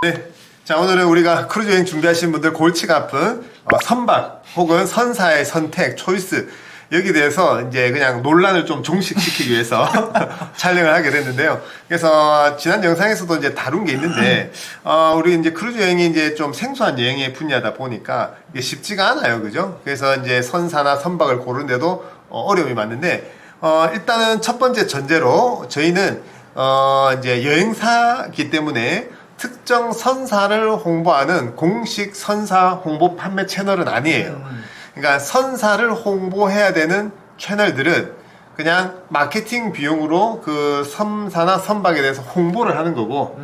네. 자, 오늘은 우리가 크루즈 여행 준비하시는 분들 골치가 아픈 선박 혹은 선사의 선택, 초이스 여기 대해서 이제 그냥 논란을 좀 종식시키기 위해서 촬영을 하게 됐는데요. 그래서 지난 영상에서도 이제 다룬 게 있는데 우리 이제 크루즈 여행이 이제 좀 생소한 여행의 분야다 보니까 이게 쉽지가 않아요, 그죠? 그래서 이제 선사나 선박을 고르는데도 어려움이 많은데 일단은 첫 번째 전제로 저희는 이제 여행사기 때문에 특정 선사를 홍보하는 공식 선사 홍보 판매 채널은 아니에요. 그러니까 선사를 홍보해야 되는 채널들은 그냥 마케팅 비용으로 그 선사나 선박에 대해서 홍보를 하는 거고,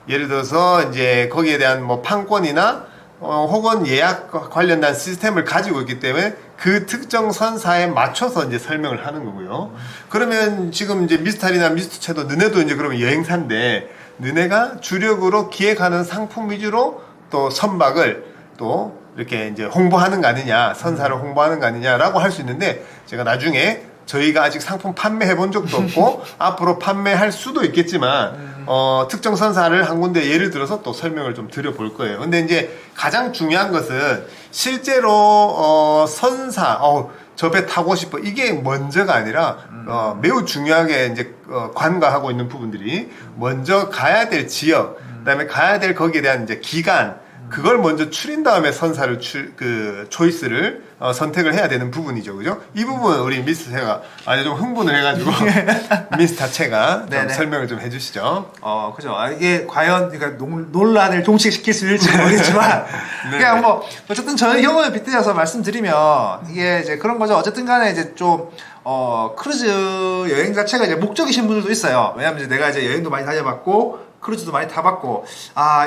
예를 들어서 이제 거기에 대한 뭐 판권이나 혹은 예약 관련된 시스템을 가지고 있기 때문에 그 특정 선사에 맞춰서 이제 설명을 하는 거고요. 그러면 지금 이제 미스탈이나 미스트채도 너네도 이제 그러면 여행사인데 너네가 주력으로 기획하는 상품 위주로 또 선박을 또 이렇게 이제 홍보하는 거 아니냐, 선사를 홍보하는 거 아니냐라고 할 수 있는데, 제가 나중에 저희가 아직 상품 판매해 본 적도 없고 앞으로 판매할 수도 있겠지만 특정 선사를 한 군데 예를 들어서 또 설명을 좀 드려볼 거예요. 근데 이제 가장 중요한 것은 실제로 선사 저 배 타고 싶어 이게 먼저가 아니라 매우 중요하게 이제 관가하고 있는 부분들이 먼저 가야 될 지역, 그다음에 가야 될 거기에 대한 이제 기간, 그걸 먼저 추린 다음에 선사를 초이스를 선택을 해야 되는 부분이죠, 그죠? 이 부분 우리 미스터가 아주 좀 흥분을 해가지고 미스터체가 좀 설명을 좀 해주시죠. 그죠. 이게 과연 그러니까 논란을 종식시킬 수 있을지 모르겠지만 그냥 뭐 어쨌든 저희 경우에 빗대어서 말씀드리면 이게 이제 그런 거죠. 어쨌든간에 이제 좀 크루즈 여행 자체가 이제 목적이신 분들도 있어요. 왜냐면 이제 내가 이제 여행도 많이 다녀봤고 크루즈도 많이 타봤고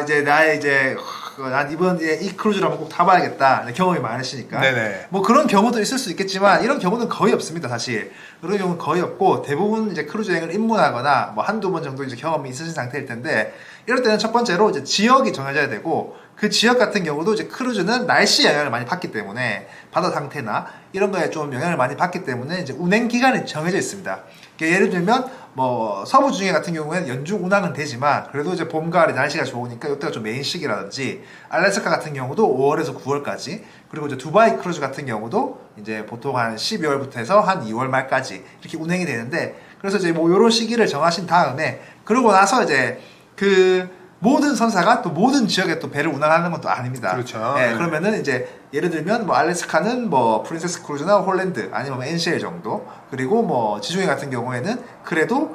이제 나의 이제 난 이번에 이 크루즈를 한번 꼭 타봐야겠다 경험이 많으시니까 네네. 뭐 그런 경우도 있을 수 있겠지만 이런 경우는 거의 없습니다. 사실 그런 경우는 거의 없고 대부분 이제 크루즈 여행을 입문하거나 뭐 한두 번 정도 이제 경험이 있으신 상태일 텐데, 이럴 때는 첫 번째로 이제 지역이 정해져야 되고, 그 지역 같은 경우도 이제 크루즈는 날씨 영향을 많이 받기 때문에 바다 상태나 이런 거에 좀 영향을 많이 받기 때문에 이제 운행 기간이 정해져 있습니다. 예를 들면 뭐 서부 중해 같은 경우에는 연중 운항은 되지만 그래도 이제 봄, 가을에 날씨가 좋으니까 이때가 좀 메인 시기라든지, 알래스카 같은 경우도 5월에서 9월까지, 그리고 이제 두바이 크루즈 같은 경우도 이제 보통 한 12월부터 해서 한 2월 말까지 이렇게 운행이 되는데, 그래서 이제 뭐 요런 시기를 정하신 다음에 그러고 나서 이제 그 모든 선사가 또 모든 지역에 또 배를 운항하는 건 또 아닙니다. 그렇죠. 네, 그러면은 이제 예를 들면 뭐 알래스카는 뭐 프린세스 크루즈나 홀랜드 아니면 뭐 NCL 정도, 그리고 뭐 지중해 같은 경우에는 그래도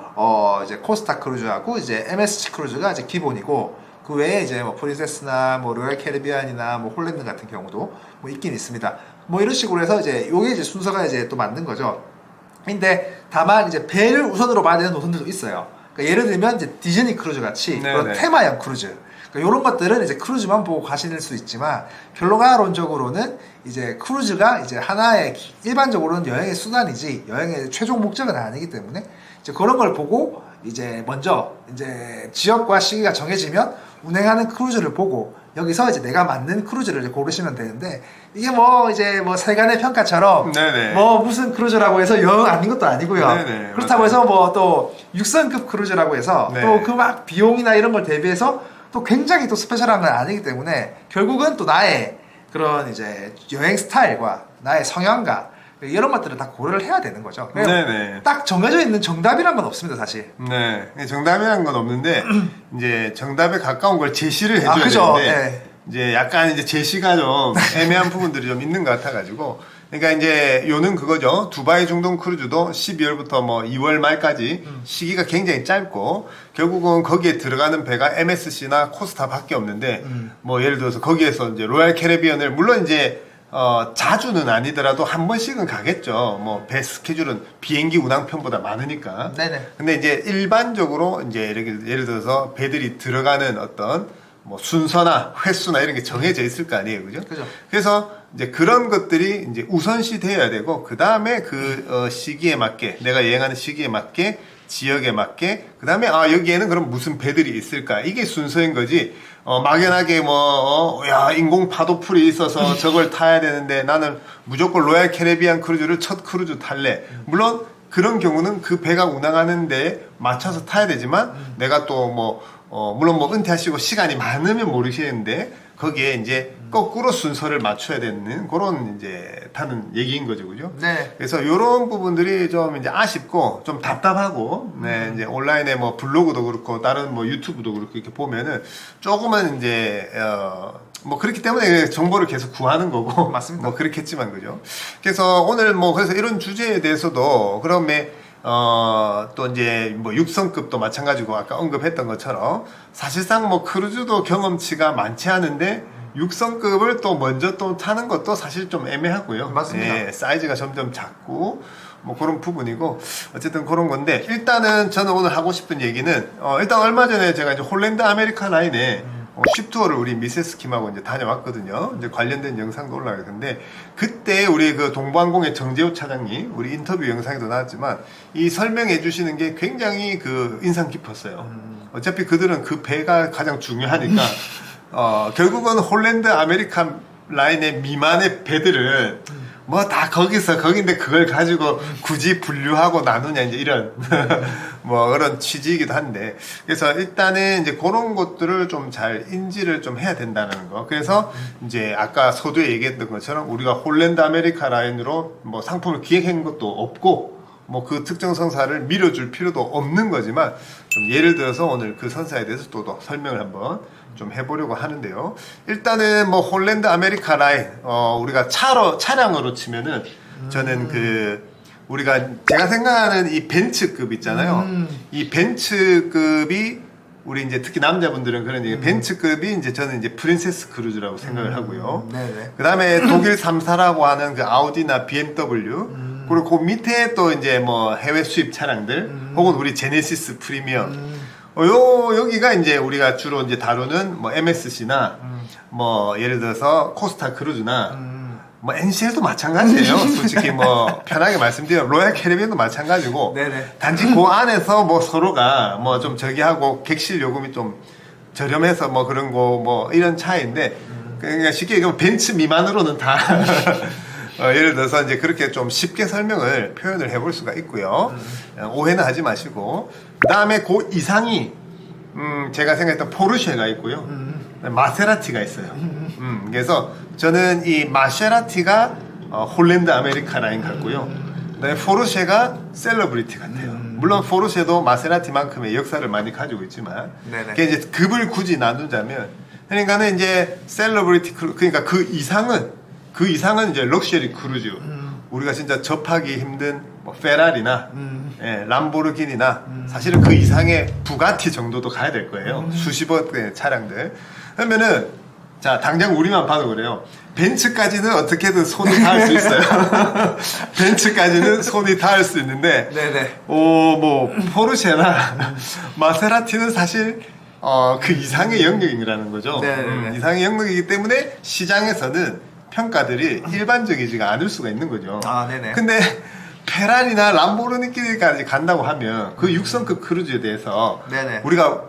이제 코스타 크루즈하고 이제 MSC 크루즈가 이제 기본이고, 그 외에 이제 뭐 프린세스나 뭐 로얄 캐리비안이나 뭐 홀랜드 같은 경우도 뭐 있긴 있습니다. 뭐 이런 식으로 해서 이제 요게 이제 순서가 이제 또 만든 거죠. 근데 다만 이제 배를 우선으로 봐야 되는 노선들도 있어요. 그러니까 예를 들면 이제 디즈니 크루즈 같이 그런 테마형 크루즈, 그러니까 이런 것들은 이제 크루즈만 보고 가실 수 있지만, 결론론적으로는 이제 크루즈가 이제 하나의 일반적으로는 여행의 수단이지 여행의 최종 목적은 아니기 때문에 이제 그런 걸 보고 이제 먼저 이제 지역과 시기가 정해지면 운행하는 크루즈를 보고 여기서 이제 내가 맞는 크루즈를 이제 고르시면 되는데, 이게 뭐 이제 뭐 세간의 평가처럼 뭐 무슨 크루즈라고 해서 영 아닌 것도 아니고요. 그렇다고 해서 뭐 또 6성급 크루즈라고 해서 또 그 막 비용이나 이런 걸 대비해서 또 굉장히 또 스페셜한 건 아니기 때문에, 결국은 또 나의 그런 이제 여행 스타일과 나의 성향과 이런 것들을 다 고려를 해야 되는 거죠. 딱 정해져 있는 정답이란 건 없습니다, 사실. 네, 정답이란 건 없는데 이제 정답에 가까운 걸 제시를 해줘야 되는데 이제 약간 이제 제시가 좀 애매한 부분들이 좀 있는 것 같아가지고, 그러니까 이제 요는 그거죠. 두바이 중동 크루즈도 12월부터 뭐 2월 말까지 시기가 굉장히 짧고, 결국은 거기에 들어가는 배가 MSC나 코스타밖에 없는데 뭐 예를 들어서 거기에서 이제 로얄 캐리비안을 물론 이제 자주는 아니더라도 한 번씩은 가겠죠. 뭐 배 스케줄은 비행기 운항편보다 많으니까. 근데 이제 일반적으로 이제 예를 들어서 배들이 들어가는 어떤 뭐 순서나 횟수나 이런 게 정해져 있을 거 아니에요, 그죠? 그래서 이제 그런 것들이 이제 우선시 되어야 되고, 그 다음에 그 시기에 맞게, 내가 여행하는 시기에 맞게, 지역에 맞게, 그 다음에 여기에는 그럼 무슨 배들이 있을까, 이게 순서인 거지. 막연하게 야 인공 파도풀이 있어서 저걸 타야 되는데 나는 무조건 로얄 캐리비안 크루즈를 첫 크루즈 탈래. 물론 그런 경우는 그 배가 운항하는 데 맞춰서 타야 되지만 내가 또 뭐 물론 뭐 은퇴하시고 시간이 많으면 모르시는데 거기에 이제 거꾸로 순서를 맞춰야 되는 그런 이제 타는 얘기인 거죠, 그죠? 네. 그래서 이런 부분들이 좀 이제 아쉽고 좀 답답하고, 네, 이제 온라인에 뭐 블로그도 그렇고 다른 뭐 유튜브도 그렇고 이렇게 보면은 조금은 이제 뭐 그렇기 때문에 정보를 계속 구하는 거고 맞습니다. 뭐 그렇겠지만 그죠? 그래서 오늘 뭐 그래서 이런 주제에 대해서도 그러면 또 이제 뭐 육성급도 마찬가지고 아까 언급했던 것처럼 사실상 뭐 크루즈도 경험치가 많지 않은데 육성급을 또 먼저 또 타는 것도 사실 좀 애매하고요. 맞습니다. 예, 사이즈가 점점 작고 뭐 그런 부분이고 어쨌든 그런 건데 일단은 저는 오늘 하고 싶은 얘기는 일단 얼마 전에 제가 이제 홀랜드 아메리카 라인에 쉽투어를 우리 미세스 킴하고 이제 다녀왔거든요. 이제 관련된 영상도 올라가요. 근데 그때 우리 그 동부항공의 정재호 차장님 우리 인터뷰 영상에도 나왔지만 이 설명해 주시는 게 굉장히 그 인상 깊었어요. 어차피 그들은 그 배가 가장 중요하니까 결국은 홀랜드 아메리카 라인의 미만의 배들은 뭐 다 거긴데 그걸 가지고 굳이 분류하고 나누냐 이제 이런 뭐 그런 취지이기도 한데 그래서 일단은 이제 그런 것들을 좀 잘 인지를 좀 해야 된다는 거. 그래서 이제 아까 서두에 얘기했던 것처럼 우리가 홀랜드 아메리카 라인으로 뭐 상품을 기획한 것도 없고 뭐 그 특정 선사를 밀어줄 필요도 없는 거지만 좀 예를 들어서 오늘 그 선사에 대해서 또 설명을 한번 좀 해보려고 하는데요. 일단은 뭐 홀랜드 아메리카 라인 우리가 차량으로 치면은 저는 그 우리가 제가 생각하는 이 벤츠급 있잖아요. 이 벤츠급이 우리 이제 특히 남자분들은 그런 얘기 벤츠급이 이제 저는 이제 프린세스 크루즈라고 생각을 하고요. 네네. 그 다음에 독일 3사라고 하는 그 아우디나 BMW 그리고 그 밑에 또 이제 뭐 해외 수입 차량들 혹은 우리 제네시스 프리미엄 여기가 이제 우리가 주로 이제 다루는 뭐 MSC나 뭐 예를 들어서 코스타 크루즈나 뭐 NCL도 마찬가지예요. 솔직히 뭐 편하게 말씀드리면 로얄 캐리비안도 마찬가지고 네네. 단지 그 안에서 뭐 서로가 뭐 좀 저기 하고 객실 요금이 좀 저렴해서 뭐 그런 거 뭐 이런 차이인데 그러니까 쉽게 얘기하면 벤츠 미만으로는 다 예를 들어서 이제 그렇게 좀 쉽게 설명을 표현을 해볼 수가 있고요. 오해는 하지 마시고 그 다음에 그 이상이 제가 생각했던 포르쉐가 있고요. 마세라티가 있어요. 그래서 저는 이 마세라티가 홀랜드 아메리카 라인 같고요. 그다음에 포르쉐가 셀러브리티 같아요. 물론 포르쉐도 마세라티만큼의 역사를 많이 가지고 있지만 네네. 그게 이제 급을 굳이 나누자면 그러니까는 이제 셀러브리티 그러니까 그 이상은 이제 럭셔리 크루즈. 우리가 진짜 접하기 힘든 뭐 페라리나 예, 람보르기니나 사실은 그 이상의 부가티 정도도 가야 될 거예요. 수십억의 차량들. 그러면은 자 당장 우리만 봐도 그래요. 벤츠까지는 어떻게든 손이 닿을 수 있어요. 벤츠까지는 손이 닿을 수 있는데 네네. 뭐 포르쉐나 마세라티는 사실 그 이상의 영역이라는 거죠. 네네네. 이상의 영역이기 때문에 시장에서는 평가들이 일반적이지가 않을 수가 있는 거죠. 아, 네네. 근데 페라리나 람보르기니까지 간다고 하면 그 육성급 크루즈에 대해서 네네. 우리가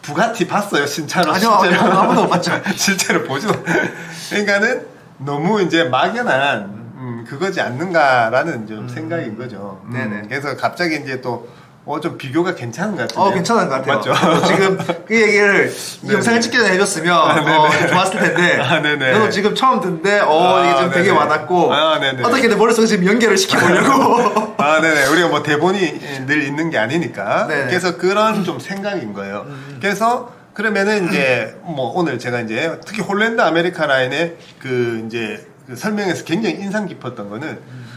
부가티 봤어요, 진짜로. 아니요, 실제로. 아무도 못 봤죠. 실제로 보죠. 그러니까는 너무 이제 막연한 그거지 않는가라는 좀 생각인 거죠. 네네. 그래서 갑자기 이제 또 좀 비교가 괜찮은 것 같아요. 괜찮은 것 같아요. 맞죠? 지금 그 얘기를 이 영상을 찍기 전에 해줬으면 좀 좋았을 텐데. 네네. 저도 지금 처음 듣는데 이게 좀 되게 네네. 와닿고 네네. 어떻게 내 머릿속에 지금 연결을 시켜보려고. 네네. 우리가 뭐 대본이 늘 있는 게 아니니까. 네네. 그래서 그런 좀 생각인 거예요. 그래서 그러면은 이제 뭐 오늘 제가 이제 특히 홀랜드 아메리카 라인의 그 이제 그 설명에서 굉장히 인상 깊었던 거는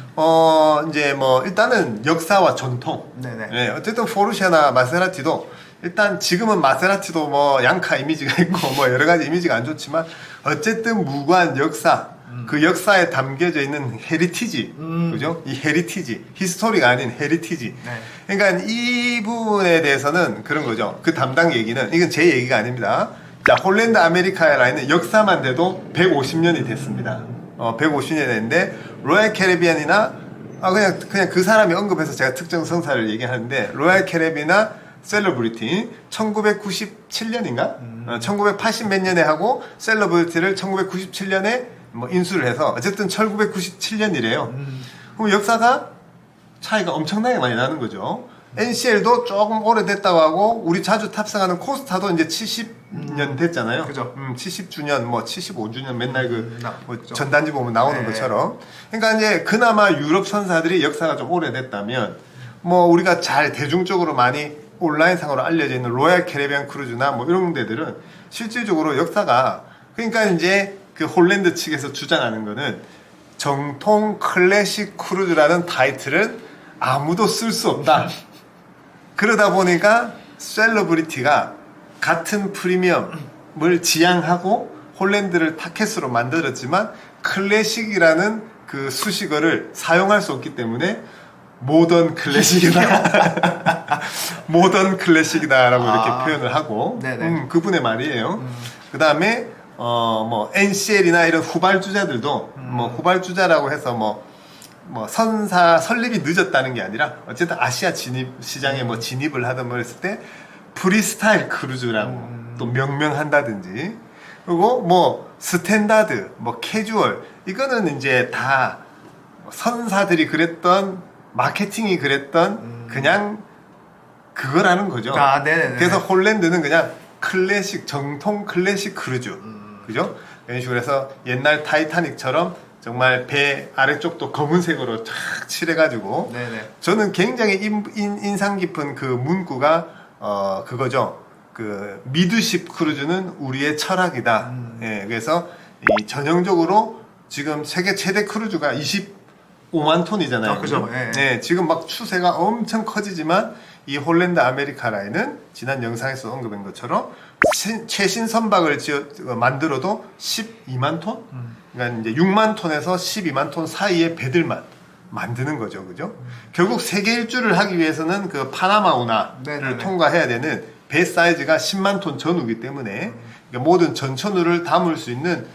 이제 뭐 일단은 역사와 전통. 네네. 네, 어쨌든 포르쉐나 마세라티도 일단 지금은 마세라티도 뭐 양카 이미지가 있고 뭐 여러 가지 이미지가 안 좋지만 어쨌든 무관 역사 그 역사에 담겨져 있는 헤리티지 그죠? 이 헤리티지 히스토리가 아닌 헤리티지. 네. 그러니까 이 부분에 대해서는 그런 거죠. 그 담당 얘기는 이건 제 얘기가 아닙니다. 자 홀랜드 아메리카 라인은 역사만 돼도 150년이 됐습니다. 150년이 됐는데 로얄 캐리비안이나 그냥 그 사람이 언급해서 제가 특정 성사를 얘기하는데 로얄 캐리비안이나 셀러브리티 1997년인가? 1980 몇 년에 하고 셀러브리티를 1997년에 뭐 인수를 해서 어쨌든 1997년이래요. 그럼 역사가 차이가 엄청나게 많이 나는 거죠. NCL도 조금 오래됐다고 하고 우리 자주 탑승하는 코스타도 이제 70년 됐잖아요. 그죠. 70주년, 뭐 75주년 맨날 뭐 그죠. 전단지 보면 나오는 네. 것처럼. 그러니까 이제 그나마 유럽 선사들이 역사가 좀 오래됐다면 뭐 우리가 잘 대중적으로 많이 온라인상으로 알려져 있는 로얄 캐리비안 크루즈나 뭐 이런 데들은 실질적으로 역사가 그러니까 이제 그 홀랜드 측에서 주장하는 거는 정통 클래식 크루즈라는 타이틀은 아무도 쓸 수 없다. 그러다 보니까 셀러브리티가 같은 프리미엄을 지향하고 홀랜드를 타켓으로 만들었지만 클래식이라는 그 수식어를 사용할 수 없기 때문에 모던 클래식이다. 모던 클래식이다라고 이렇게 표현을 하고 네네. 그분의 말이에요. 그 다음에 뭐 NCL이나 이런 후발주자들도 뭐 후발주자라고 해서 뭐 선사 설립이 늦었다는 게 아니라 어쨌든 아시아 시장에 뭐 진입을 하든 뭐 했을 때 프리스타일 크루즈라고 또 명명한다든지 그리고 뭐 스탠다드 뭐 캐주얼 이거는 이제 다 선사들이 그랬던 마케팅이 그랬던 그냥 그거라는 거죠. 아, 네네네. 그래서 홀랜드는 그냥 클래식 정통 클래식 크루즈 그죠? 이런 식으로 해서 옛날 타이타닉처럼 정말 배 아래쪽도 검은색으로 쫙 칠해가지고 네네. 저는 굉장히 인상 깊은 그 문구가 그거죠. 그 미드십 크루즈는 우리의 철학이다. 예, 그래서 이 전형적으로 지금 세계 최대 크루즈가 25만 톤이잖아요. 그죠. 예. 네, 지금 막 추세가 엄청 커지지만 이 홀랜드 아메리카 라인은 지난 영상에서 언급한 것처럼 최신 선박을 만들어도 12만 톤? 그러니까 이제 6만 톤에서 12만 톤 사이의 배들만 만드는 거죠. 그죠? 결국 세계 일주를 하기 위해서는 그 파나마 운하를 네네네. 통과해야 되는 배 사이즈가 10만 톤 전후이기 때문에 그러니까 모든 전천후를 담을 수 있는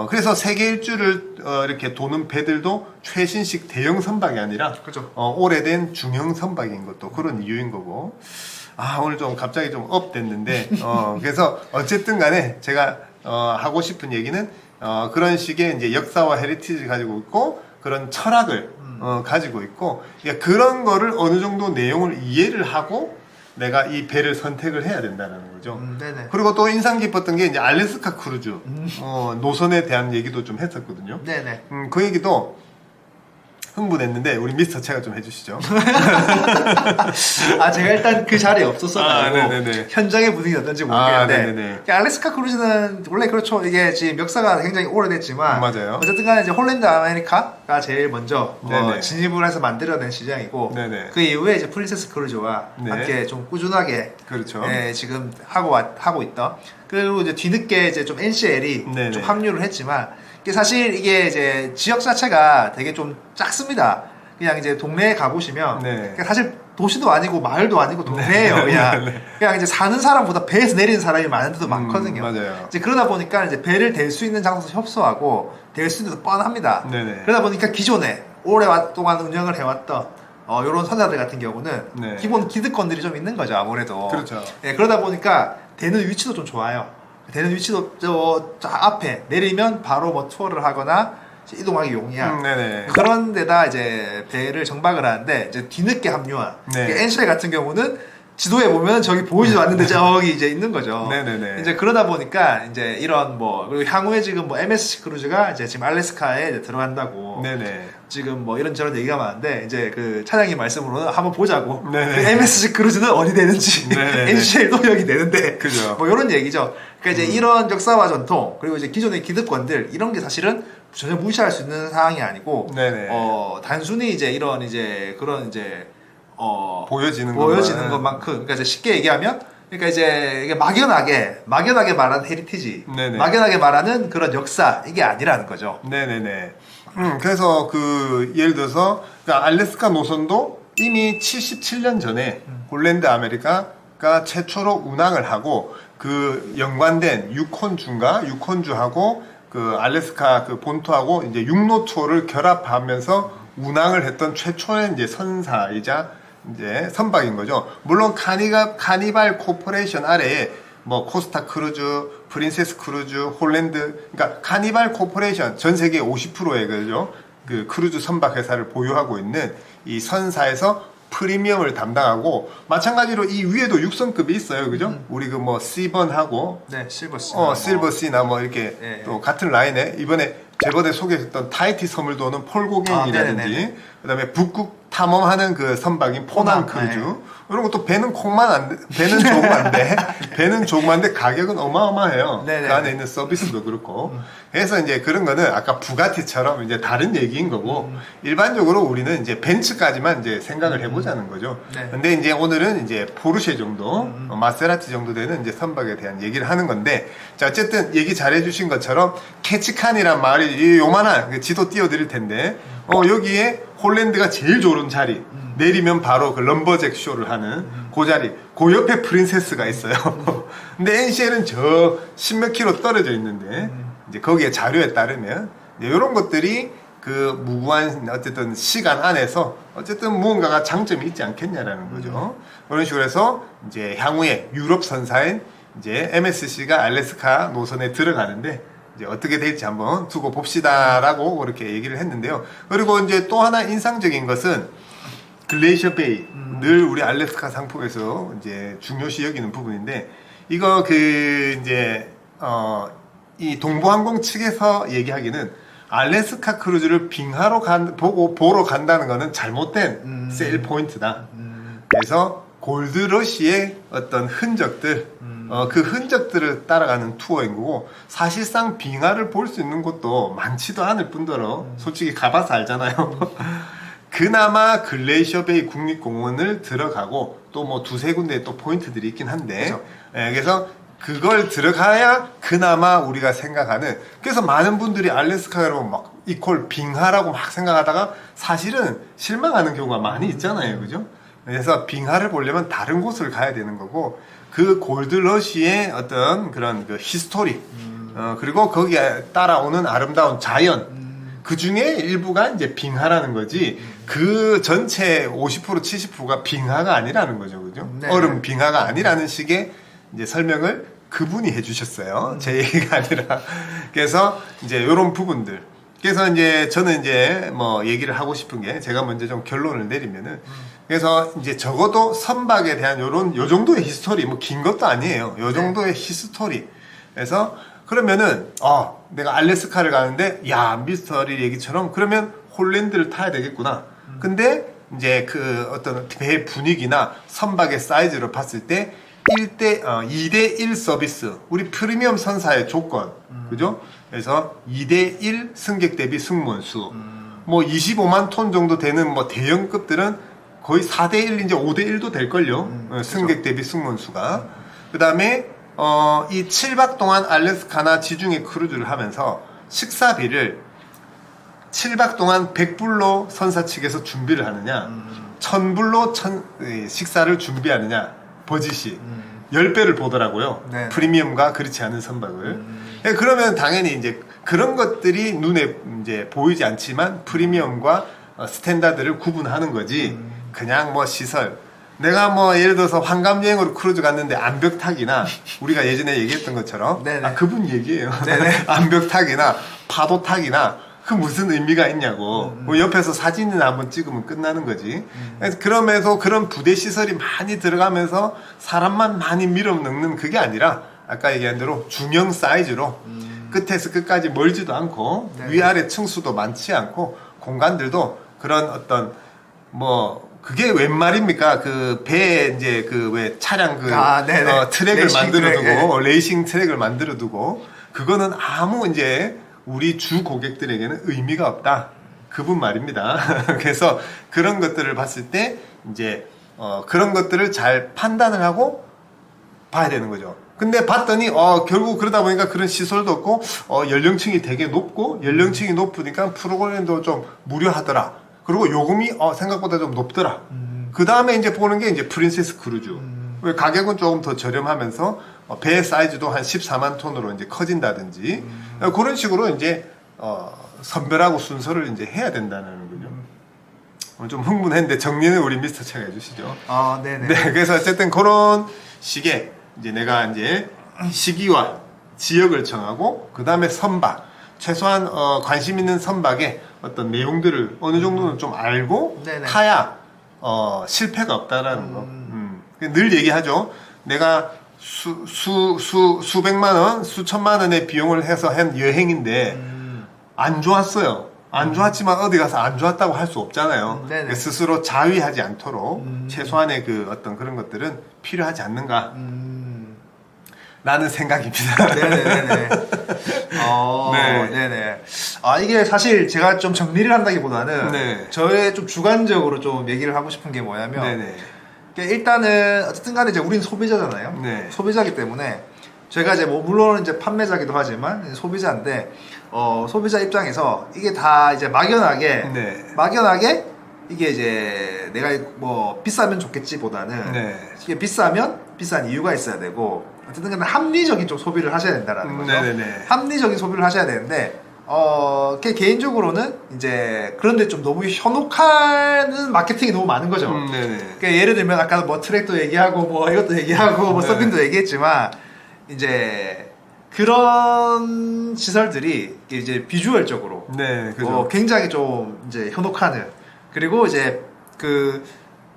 그래서 세계 일주를 이렇게 도는 배들도 최신식 대형 선박이 아니라 그죠. 오래된 중형 선박인 것도 그런 이유인 거고 오늘 좀 갑자기 좀 업 됐는데 그래서 어쨌든 간에 제가 하고 싶은 얘기는 그런 식의 이제 역사와 헤리티지를 가지고 있고 그런 철학을 가지고 있고 그러니까 그런 거를 어느 정도 내용을 이해를 하고 내가 이 배를 선택을 해야 된다는 거죠. 네네. 그리고 또 인상 깊었던 게 이제 알래스카 크루즈 노선에 대한 얘기도 좀 했었거든요. 네네. 그 얘기도 흥분했는데 우리 미스터 채가 좀 해주시죠. 제가 일단 그 자리에 없었어가지고 네네네. 현장의 분위기가 어떤지 모르겠는데 네네네. 알래스카 크루즈는 원래 그렇죠. 이게 지금 역사가 굉장히 오래됐지만 맞아요. 어쨌든 간에 이제 홀랜드 아메리카가 제일 먼저 네네. 진입을 해서 만들어낸 시장이고 네네. 그 이후에 이제 프린세스 크루즈와 네. 함께 좀 꾸준하게 그렇죠. 지금 하고 있던 그리고 이제 뒤늦게 이제 좀 NCL이 네네. 좀 합류를 했지만 사실 이게 이제 지역 자체가 되게 좀 작습니다. 그냥 이제 동네에 가보시면 네. 그냥 사실 도시도 아니고 마을도 아니고 동네예요. 그냥 이제 사는 사람보다 배에서 내리는 사람이 많은 데도 많거든요. 맞아요. 이제 그러다 보니까 이제 배를 댈 수 있는 장소에서 협소하고 댈 수 있는 데도 뻔합니다. 네네. 그러다 보니까 기존에 오랫동안 운영을 해왔던 이런 선사들 같은 경우는 네. 기본 기득권들이 좀 있는 거죠. 아무래도. 그렇죠. 그러다 보니까 되는 위치도 좀 좋아요. 되는 위치도 저 앞에 내리면 바로 뭐 투어를 하거나 이동하기 용이한 네네. 그런 데다 이제 배를 정박을 하는데 이제 뒤늦게 합류한 네. NCL 같은 경우는 지도에 보면 저기 보이지도 않는데 저기 이제 있는 거죠. 네네네. 이제 그러다 보니까 이제 이런 그리고 향후에 지금 MSC 크루즈가 이제 지금 알래스카에 이제 들어간다고 네네. 지금 이런저런 얘기가 많은데 이제 그 차장님 말씀으로는 한번 보자고 네네. 그 MSC 크루즈는 어디 되는지 네네네. NCL도 여기 되는데 그죠. 이런 얘기죠. 그러니까 이제 이런 역사와 전통 그리고 이제 기존의 기득권들 이런 게 사실은 전혀 무시할 수 있는 상황이 아니고 네네. 단순히 이제 이런 이제 그런 이제 보여지는 것만큼 그러니까 이제 쉽게 얘기하면 그러니까 이제 이게 막연하게 말하는 헤리티지 네네. 막연하게 말하는 그런 역사 이게 아니라는 거죠. 네네네. 그래서 그 예를 들어서 그러니까 알래스카 노선도 이미 77년 전에 홀랜드 아메리카가 최초로 운항을 하고 그 연관된 유콘주하고 그 알래스카 그 본토하고 이제 육로 투어를 결합하면서 운항을 했던 최초의 이제 선사이자 이제 선박인 거죠. 물론 카니발 코퍼레이션 아래에 뭐 코스타 크루즈, 프린세스 크루즈, 홀랜드, 그러니까 카니발 코퍼레이션 전 세계 50%의 그죠 그 크루즈 선박 회사를 보유하고 있는 이 선사에서 프리미엄을 담당하고 마찬가지로 이 위에도 6성급이 있어요, 그죠? 우리 그 뭐 C번하고 네, 실버씨. 실버 C나 뭐 이렇게 예, 또 같은 라인에 이번에 저번에 소개했던 타이티 섬을 도는 폴고갱이라든지 네네네. 그다음에 북극 탐험하는 그 선박인 포난 포난, 크루즈 이런 것도 배는 콩만 안 돼, 배는 조그만데 배는 조그만데 가격은 어마어마해요. 네네네. 그 안에 있는 서비스도 그렇고 그래서 이제 그런 거는 아까 부가티처럼 이제 다른 얘기인 거고 일반적으로 우리는 이제 벤츠까지만 이제 생각을 해보자는 거죠. 네. 근데 이제 오늘은 이제 포르쉐 정도, 마세라티 정도 되는 이제 선박에 대한 얘기를 하는 건데, 자, 어쨌든 얘기 잘 해주신 것처럼, 캐치칸이란 말이 이 요만한 그 지도 띄워드릴 텐데, 여기에 홀랜드가 제일 좋은 자리, 내리면 바로 그 럼버잭 쇼를 하는 그 자리, 그 옆에 프린세스가 있어요. 근데 NCL은 저 10몇 킬로 떨어져 있는데, 이제 거기에 자료에 따르면, 이런 것들이 그 무구한 어쨌든 시간 안에서 어쨌든 무언가가 장점이 있지 않겠냐라는 거죠. 그런 식으로 해서 이제 향후에 유럽 선사인 이제 MSC가 알래스카 노선에 들어가는데 이제 어떻게 될지 한번 두고 봅시다라고 그렇게 얘기를 했는데요. 그리고 이제 또 하나 인상적인 것은 글레이셔 베이 늘 우리 알래스카 상품에서 이제 중요시 여기는 부분인데 이거 그 이제 이 동부항공 측에서 얘기하기는 알래스카 크루즈를 빙하로 보러 간다는 것은 잘못된 세일 포인트다. 그래서 골드러시의 어떤 흔적들, 그 흔적들을 따라가는 투어인 거고, 사실상 빙하를 볼 수 있는 곳도 많지도 않을 뿐더러, 솔직히 가봐서 알잖아요. 그나마 글레이셔 베이 국립공원을 들어가고, 또 뭐 두세 군데 또 포인트들이 있긴 한데, 그렇죠. 그래서 그걸 들어가야 그나마 우리가 생각하는 그래서 많은 분들이 알래스카로 막 이퀄 빙하라고 막 생각하다가 사실은 실망하는 경우가 많이 있잖아요, 그죠? 그래서 빙하를 보려면 다른 곳을 가야 되는 거고 그 골드러시의 어떤 그런 그 히스토리 그리고 거기에 따라오는 아름다운 자연 그 중에 일부가 이제 빙하라는 거지 그 전체 50% 70%가 빙하가 아니라는 거죠, 그죠? 네. 얼음 빙하가 아니라는 식의 이제 설명을 그분이 해주셨어요. 제 얘기가 아니라. 그래서 이제 이런 부분들. 그래서 이제 저는 이제 뭐 얘기를 하고 싶은 게 제가 먼저 좀 결론을 내리면은 그래서 이제 적어도 선박에 대한 요 정도의 히스토리 뭐 긴 것도 아니에요. 요 정도의 히스토리. 그래서 그러면은 내가 알래스카를 가는데 야 미스터리 얘기처럼 그러면 홀랜드를 타야 되겠구나. 근데 이제 그 어떤 배 분위기나 선박의 사이즈로 봤을 때 2대1 서비스. 우리 프리미엄 선사의 조건. 그죠? 그래서 2대1 승객 대비 승무원수. 뭐 25만 톤 정도 되는 뭐 대형급들은 거의 4대1, 이제 5대1도 될걸요. 승객 대비 승무원수가. 그 다음에, 이 7박 동안 알래스카나 지중해 크루즈를 하면서 식사비를 7박 동안 100불로 선사 측에서 준비를 하느냐, 1000불로 식사를 준비하느냐, 버짓이 10배를 보더라고요. 네. 프리미엄과 그렇지 않은 선박을. 그러면 당연히 이제 그런 것들이 눈에 이제 보이지 않지만 프리미엄과 스탠다드를 구분하는 거지. 그냥 뭐 시설. 내가 뭐 예를 들어서 환감여행으로 크루즈 갔는데 암벽타기나 우리가 예전에 얘기했던 것처럼 네네. 그분 얘기예요. 네네. 암벽타기나 파도타기나 그 무슨 의미가 있냐고. 뭐 옆에서 사진이나 한번 찍으면 끝나는 거지. 그래서 그러면서 그런 부대 시설이 많이 들어가면서 사람만 많이 밀어넣는 그게 아니라 아까 얘기한 대로 중형 사이즈로 끝에서 끝까지 멀지도 않고 네. 위아래 층수도 많지 않고 공간들도 그런 어떤 뭐 그게 웬 말입니까? 그 배에 이제 그 왜 차량 그 트랙을 레이싱 만들어 두고 트랙, 레이싱 트랙을 만들어 두고 그거는 아무 이제 우리 주 고객들에게는 의미가 없다. 그분 말입니다. 그래서 그런 것들을 봤을 때 이제 그런 것들을 잘 판단을 하고 봐야 되는 거죠. 근데 봤더니 결국 그러다 보니까 그런 시설도 없고 연령층이 되게 높고 연령층이 높으니까 프로그램도 좀 무료하더라. 그리고 요금이 생각보다 좀 높더라. 그 다음에 이제 보는 게 이제 프린세스 크루즈. 왜 가격은 조금 더 저렴하면서 배 사이즈도 한 14만 톤으로 이제 커진다든지 그런 식으로 이제 선별하고 순서를 이제 해야 된다는 거죠. 좀 흥분했는데 정리는 우리 미스터 차가 해주시죠. 네네. 네, 그래서 어쨌든 그런 식의 이제 내가 이제 시기와 지역을 정하고 그 다음에 선박 최소한 관심 있는 선박의 어떤 내용들을 어느 정도는 좀 알고 네네. 타야 실패가 없다라는 거. 늘 얘기하죠. 내가 수백만 원, 수천만 원의 비용을 해서 한 여행인데 안 좋았어요. 안 좋았지만 어디 가서 안 좋았다고 할 수 없잖아요. 네네. 스스로 자위하지 않도록 최소한의 그 어떤 그런 것들은 필요하지 않는가 라는 생각입니다. 네네네네. 네. 네네. 아, 이게 사실 제가 좀 정리를 한다기보다는 네. 저의 좀 주관적으로 좀 얘기를 하고 싶은 게 뭐냐면 네네. 일단은 어쨌든 간에 이제 우리는 소비자잖아요. 네. 소비자이기 때문에 제가 이제 뭐 물론 이제 판매자기도 하지만 소비자인데 소비자 입장에서 이게 다 이제 막연하게 네. 이게 이제 내가 뭐 비싸면 좋겠지보다는 네. 이게 비싸면 비싼 이유가 있어야 되고 어쨌든 간에 합리적인 좀 소비를 하셔야 된다라는 거죠. 네네네. 합리적인 소비를 하셔야 되는데 개인적으로는 이제 그런데 좀 너무 현혹하는 마케팅이 너무 많은 거죠. 네네. 그러니까 예를 들면 아까 뭐 트랙도 얘기하고 뭐 이것도 얘기하고 뭐 네. 서핑도 얘기했지만 이제 그런 시설들이 이제 비주얼적으로 네, 그죠. 굉장히 좀 이제 현혹하는 그리고 이제 그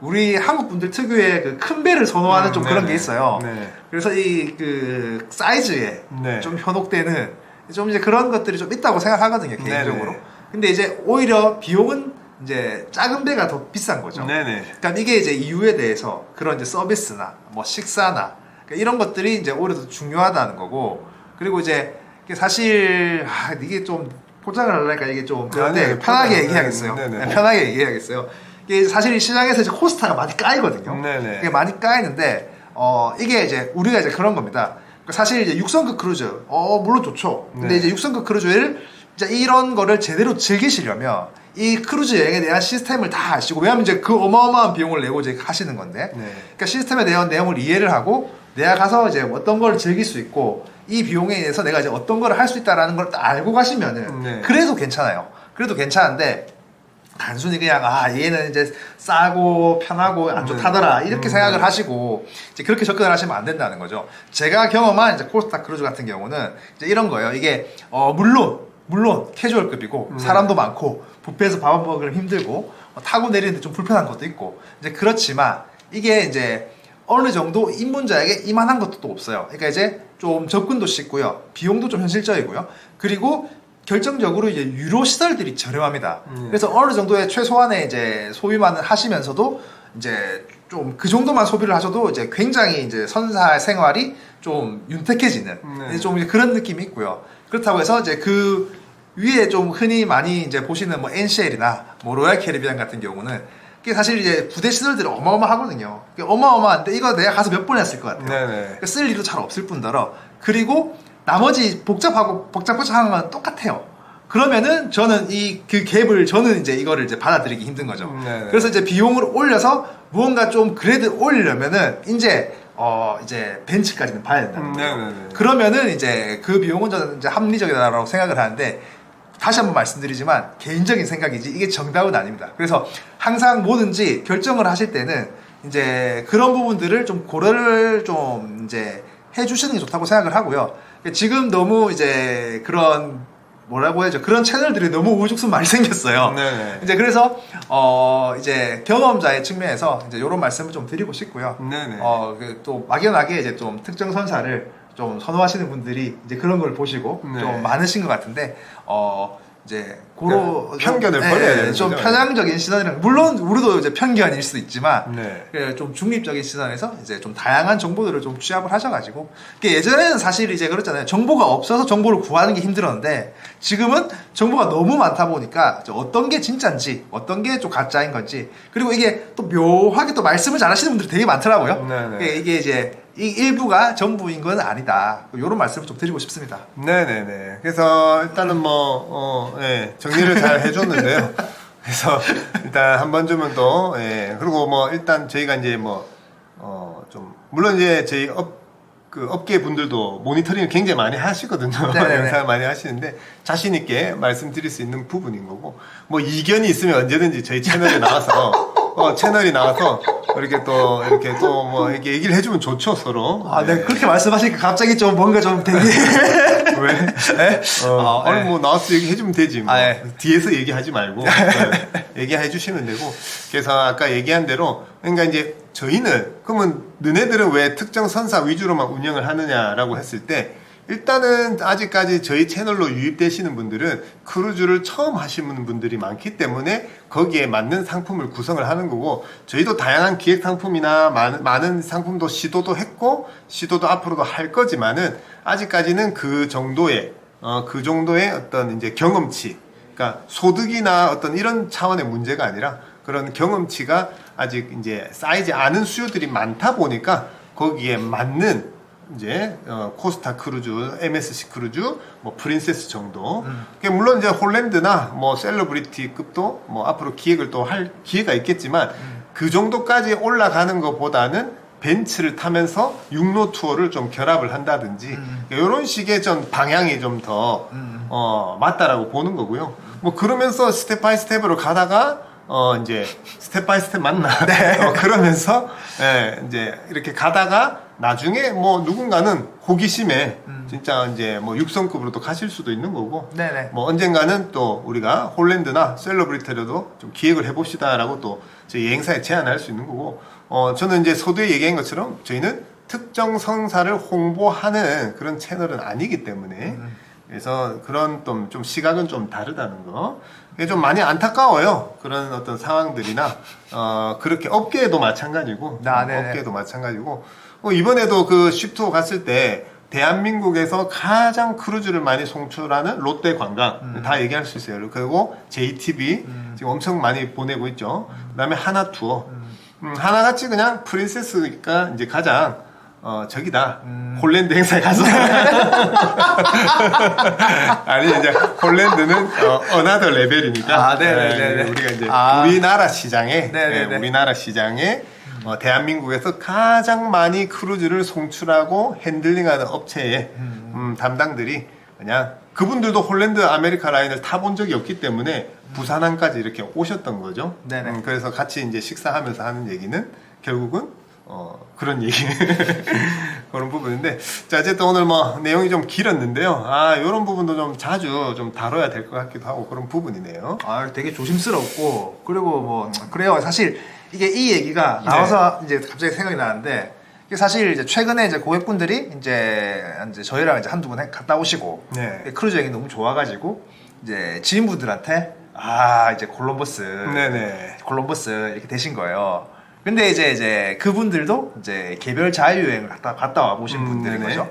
우리 한국 분들 특유의 그 큰 배를 선호하는 좀 그런 네네. 게 있어요. 네. 그래서 이 그 사이즈에 네. 좀 현혹되는 좀 이제 그런 것들이 좀 있다고 생각하거든요, 개인적으로. 네네. 근데 이제 오히려 비용은 이제 작은 배가 더 비싼 거죠. 네네. 그러니까 이게 이제 이유에 대해서 그런 이제 서비스나 뭐 식사나 그러니까 이런 것들이 이제 오히려 더 중요하다는 거고 그리고 이제 이게 사실 이게 좀 포장을 하려니까 이게 좀 그런데 아니에요. 편하게 포장은- 얘기하겠어요. 네네. 네, 편하게 얘기하겠어요. 이게 사실 시장에서 이제 코스타가 많이 까이거든요. 네네. 이게 많이 까이는데 이게 이제 우리가 이제 그런 겁니다. 사실 이제 6성급 크루즈 물론 좋죠. 근데 네. 이제 6성급 크루즈를 이제 이런 거를 제대로 즐기시려면 이 크루즈 여행에 대한 시스템을 다 아시고 왜냐하면 이제 그 어마어마한 비용을 내고 이제 하시는 건데 네. 그러니까 시스템에 대한 내용을 이해를 하고 내가 가서 이제 어떤 걸 즐길 수 있고 이 비용에 의해서 내가 이제 어떤 걸 할 수 있다라는 걸 딱 알고 가시면은 네. 그래도 괜찮아요. 그래도 괜찮은데 단순히 그냥 얘는 이제 싸고 편하고 안 좋다더라 이렇게 생각을 하시고 이제 그렇게 접근을 하시면 안 된다는 거죠. 제가 경험한 이제 코스타 크루즈 같은 경우는 이제 이런 거예요. 이게 물론 캐주얼급이고 사람도 많고 뷔페에서 밥 한 먹으면 힘들고 타고 내리는데 좀 불편한 것도 있고 이제 그렇지만 이게 이제 어느 정도 입문자에게 이만한 것도 또 없어요. 그러니까 이제 좀 접근도 쉽고요. 비용도 좀 현실적이고요. 그리고 결정적으로 이제 유료 시설들이 저렴합니다. 그래서 어느 정도의 최소한의 이제 소비만 하시면서도 이제 좀 그 정도만 소비를 하셔도 이제 굉장히 이제 선사 생활이 좀 윤택해지는 네. 좀 이제 그런 느낌이 있고요. 그렇다고 해서 이제 그 위에 좀 흔히 많이 이제 보시는 뭐 NCL이나 뭐 로얄 캐리비안 같은 경우는 그게 사실 이제 부대 시설들이 어마어마하거든요. 어마어마한데 이거 내가 가서 몇 번 했을 것 같아요. 네네. 그러니까 쓸 일도 잘 없을 뿐더러 그리고 나머지 복잡한 건 똑같아요. 그러면은 저는 그 갭을 저는 이제 이거를 이제 받아들이기 힘든 거죠. 네네. 그래서 이제 비용을 올려서 무언가 좀 그래도 올리려면은 이제 벤츠까지는 봐야 된다는 거예요. 네네네. 그러면은 이제 그 비용은 저는 이제 합리적이다라고 생각을 하는데 다시 한번 말씀드리지만 개인적인 생각이지 이게 정답은 아닙니다. 그래서 항상 뭐든지 결정을 하실 때는 이제 그런 부분들을 좀 고려를 좀 이제 해주시는 게 좋다고 생각을 하고요. 지금 너무 이제 그런 뭐라고 해야죠? 그런 채널들이 너무 우후죽순 많이 생겼어요. 네네. 이제 그래서 이제 경험자의 측면에서 이제 이런 말씀을 좀 드리고 싶고요. 네네. 또 막연하게 이제 좀 특정 선사를 좀 선호하시는 분들이 이제 그런 걸 보시고 네. 좀 많으신 것 같은데 이제 고로 편견을 버려야 되는 좀 거죠. 편향적인 시선이랑 물론 우리도 이제 편견일 수도 있지만 네. 좀 중립적인 시선에서 이제 좀 다양한 정보들을 좀 취합을 하셔가지고 예전에는 사실 이제 그렇잖아요. 정보가 없어서 정보를 구하는 게 힘들었는데 지금은 정보가 너무 많다 보니까 어떤 게 진짜인지 어떤 게 좀 가짜인 건지 그리고 이게 또 묘하게 또 말씀을 잘하시는 분들이 되게 많더라고요. 네네. 이게 이제 이 일부가 전부인 건 아니다. 이런 말씀을 좀 드리고 싶습니다. 네네네. 그래서 일단은 정리를 잘 해줬는데요. 그래서 일단 한 번쯤은 또, 그리고 일단 저희가 이제 좀, 물론 이제 저희 업계 분들도 모니터링을 굉장히 많이 하시거든요. 네네네. 영상을 많이 하시는데 자신있게 말씀드릴 수 있는 부분인 거고, 이견이 있으면 언제든지 저희 채널에 나와서, 이렇게 또 이렇게 얘기를 해주면 좋죠, 서로. 네, 그렇게 말씀하시니까 갑자기 좀 뭔가 좀 되게 왜? 네? 아니 뭐 나와서 얘기해주면 되지 뭐. 예. 뒤에서 얘기하지 말고 네, 얘기해 주시면 되고. 그래서 아까 얘기한 대로 그러니까 이제 저희는 그러면 너네들은 왜 특정 선사 위주로만 운영을 하느냐라고 했을 때 일단은 아직까지 저희 채널로 유입되시는 분들은 크루즈를 처음 하시는 분들이 많기 때문에 거기에 맞는 상품을 구성을 하는 거고, 저희도 다양한 기획 상품이나 많은 상품도 시도도 했고 시도도 앞으로도 할 거지만은 아직까지는 그 정도의 어떤 이제 경험치, 그러니까 소득이나 어떤 이런 차원의 문제가 아니라 그런 경험치가 아직 이제 쌓이지 않은 수요들이 많다 보니까 거기에 맞는 이제 코스타 크루즈, MSC 크루즈, 뭐 프린세스 정도. 물론 이제 홀랜드나 뭐 셀러브리티급도 뭐 앞으로 기획을 또 할 기회가 있겠지만 그 정도까지 올라가는 것보다는 벤츠를 타면서 육로 투어를 좀 결합을 한다든지 이런 식의 좀 방향이 좀 더 맞다라고 보는 거고요. 뭐 그러면서 스텝 바이 스텝으로 가다가 이제 스텝 바이 스텝 맞나? 네. 그러면서 이제 이렇게 가다가 나중에 뭐 누군가는 호기심에 진짜 이제 뭐 육성급으로도 가실 수도 있는 거고, 네네. 뭐 언젠가는 또 우리가 홀랜드나 셀러브리티로도 좀 기획을 해봅시다라고 또 저희 여행사에 제안할 수 있는 거고, 저는 이제 서두에 얘기한 것처럼 저희는 특정 성사를 홍보하는 그런 채널은 아니기 때문에 그래서 그런 좀 시각은 좀 다르다는 거. 그게 좀 많이 안타까워요. 그런 어떤 상황들이나 그렇게 업계에도 마찬가지고, 업계에도 마찬가지고. 이번에도 그 쉽투어 갔을 때 대한민국에서 가장 크루즈를 많이 송출하는 롯데관광 다 얘기할 수 있어요. 그리고 JTB 지금 엄청 많이 보내고 있죠. 그다음에 하나투어. 하나같이 그냥 프린세스가 이제 가장 저기다 홀랜드 행사에 가서 아니 이제 홀랜드는 another 레벨이니까 우리가 이제 우리나라 시장에 우리나라 시장에 대한민국에서 가장 많이 크루즈를 송출하고 핸들링하는 업체의 담당들이 그냥 그분들도 홀랜드 아메리카 라인을 타본 적이 없기 때문에 부산항까지 이렇게 오셨던 거죠. 그래서 같이 이제 식사하면서 하는 얘기는 결국은 그런 얘기 그런 부분인데, 자 어쨌든 오늘 뭐 내용이 좀 길었는데요. 이런 부분도 좀 자주 좀 다뤄야 될 것 같기도 하고 그런 부분이네요. 되게 조심스럽고, 그리고 뭐 그래요. 사실 이게 이 얘기가 나와서 이제 갑자기 생각이 나는데, 이게 사실 이제 최근에 이제 고객분들이 이제 저희랑 이제 한두 번 갔다 오시고 크루즈 여행이 너무 좋아가지고 이제 지인분들한테 이제 콜럼버스 이렇게 되신 거예요. 근데 이제 그분들도 이제 개별 자유여행을 갔다 와 보신 분들인 거죠.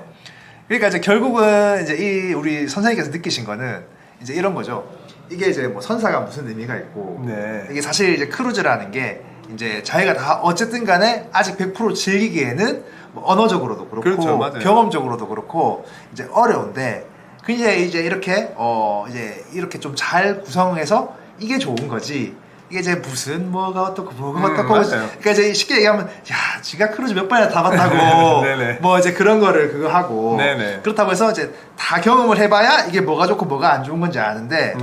그러니까 이제 결국은 이제 우리 선생님께서 느끼신 거는 이제 이런 거죠. 이게 이제 뭐 선사가 무슨 의미가 있고, 이게 사실 이제 크루즈라는 게 이제 자기가 다 어쨌든 간에 아직 100% 즐기기에는 뭐 언어적으로도 그렇고, 그렇죠, 경험적으로도 그렇고 이제 어려운데, 이제 이렇게 이제 이렇게 좀 잘 구성해서 이게 좋은 거지. 이게 이제 무슨 뭐가 어떻고 그러니까 이제 쉽게 얘기하면 지가 크루즈 몇 번이나 타봤다고 뭐 이제 그런 거를 그거 하고 그렇다고 해서 이제 다 경험을 해봐야 이게 뭐가 좋고 뭐가 안 좋은 건지 아는데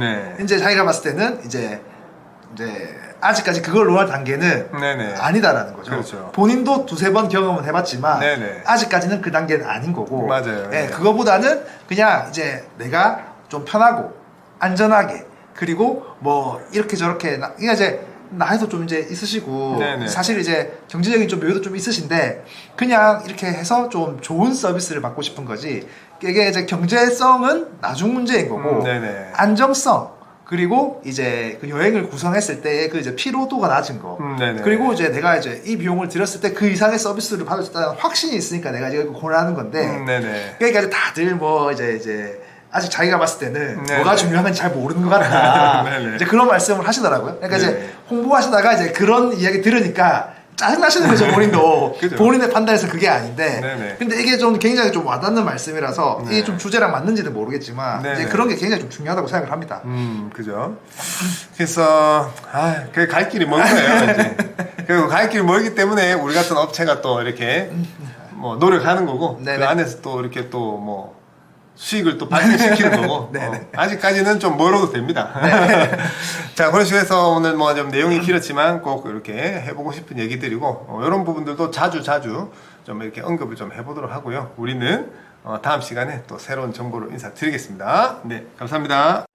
이제 자기가 봤을 때는 이제 아직까지 그걸 논할 단계는 아니다라는 거죠. 그렇죠. 본인도 두세 번 경험은 해봤지만 아직까지는 그 단계는 아닌 거고, 맞아요. 그거보다는 그냥 이제 내가 좀 편하고 안전하게, 그리고 뭐 이렇게 저렇게 그러니까 이제 나이도 좀 이제 있으시고 사실 이제 경제적인 좀 여유도 좀 있으신데 그냥 이렇게 해서 좀 좋은 서비스를 받고 싶은 거지, 이게 이제 경제성은 나중 문제인 거고 안정성, 그리고 이제 그 여행을 구성했을 때의 그 이제 피로도가 낮은 거, 그리고 이제 내가 이제 이 비용을 들였을 때 그 이상의 서비스를 받을 수 있다는 확신이 있으니까 내가 이제 고려하는 건데, 그러니까 이제 다들 뭐 이제 아직 자기가 봤을 때는 뭐가 중요한 건지 잘 모르는 것 같다. 이제 그런 말씀을 하시더라고요. 그러니까 이제 홍보하시다가 이제 그런 이야기 들으니까 짜증나시는 거죠, 본인도. 본인의 판단에서 그게 아닌데. 근데 이게 좀 굉장히 좀 와닿는 말씀이라서 이게 좀 주제랑 맞는지는 모르겠지만 이제 그런 게 굉장히 좀 중요하다고 생각을 합니다. 그죠. 그래서 그 갈 길이 먼 거예요, 이제. 그리고 갈 길이 멀기 때문에 우리 같은 업체가 또 이렇게 뭐 노력하는 거고, 그 안에서 또 이렇게 또 뭐 수익을 또 발생시키는 거고. 아직까지는 좀 멀어도 됩니다. 자, 그런 식으로 해서 오늘 뭐 좀 내용이 길었지만 꼭 이렇게 해보고 싶은 얘기들이고, 이런 부분들도 자주 좀 이렇게 언급을 좀 해보도록 하고요. 우리는 다음 시간에 또 새로운 정보로 인사드리겠습니다. 네, 감사합니다.